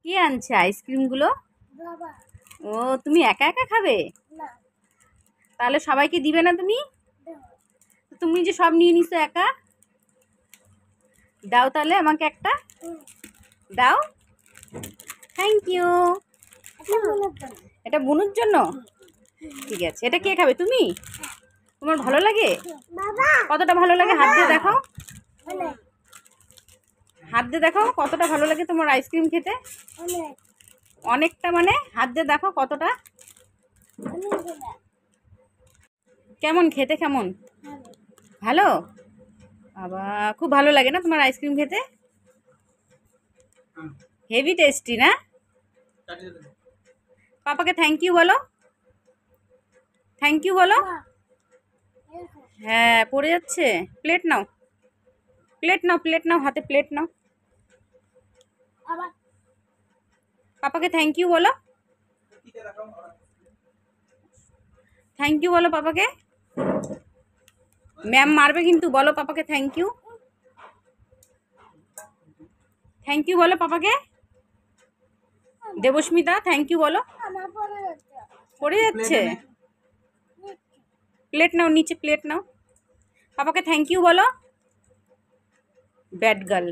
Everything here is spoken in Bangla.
কে আনছে আইসক্রিমগুলো? বাবা। ও তুমি একা একা খাবে? না। তাহলে সবাইকে দিবে না তুমি? দাও। তুমি যে সব নিয়ে নিছো একা, দাও তাহলে আমাকে একটা দাও। Thank you. এটা বুনুর জন্য? ঠিক আছে, এটা কে খাবে? তুমি? তোমার ভালো লাগে? বাবা। কতটা ভালো লাগে হাত দিয়ে দেখাও, অনেক। হাত দিয়ে দেখাও কতটা ভালো লাগে তোমার আইসক্রিম খেতে। অনেক। অনেকটা মানে হাত দিয়ে দেখো কতটা। অনেকগুলা। কেমন খেতে, কেমন? ভালো। ভালো? আবার খুব ভালো লাগে না তোমার আইসক্রিম খেতে? হেভি টেস্টি না? পাপাকে থ্যাংক ইউ বলো, থ্যাংক ইউ বলো। মা, হ্যাঁ পড়ে যাচ্ছে। প্লেট নাও, প্লেট নাও, প্লেট নাও, হাতে প্লেট নাও। আবার পাপাকে থ্যাংক ইউ বলো, থ্যাংক ইউ বলো পাপাকে। ম্যাম মারবে কিন্তু, বলো পাপাকে থ্যাংক ইউ, থ্যাংক ইউ বলো পাপাকে। দেবস্মিতা থ্যাংক ইউ বলো। আমার পরে যাচ্ছে। পড়ে যাচ্ছে। প্লেট নাও, নিচে প্লেট নাও, পাপাকে থ্যাংক ইউ বলো। Bad girl.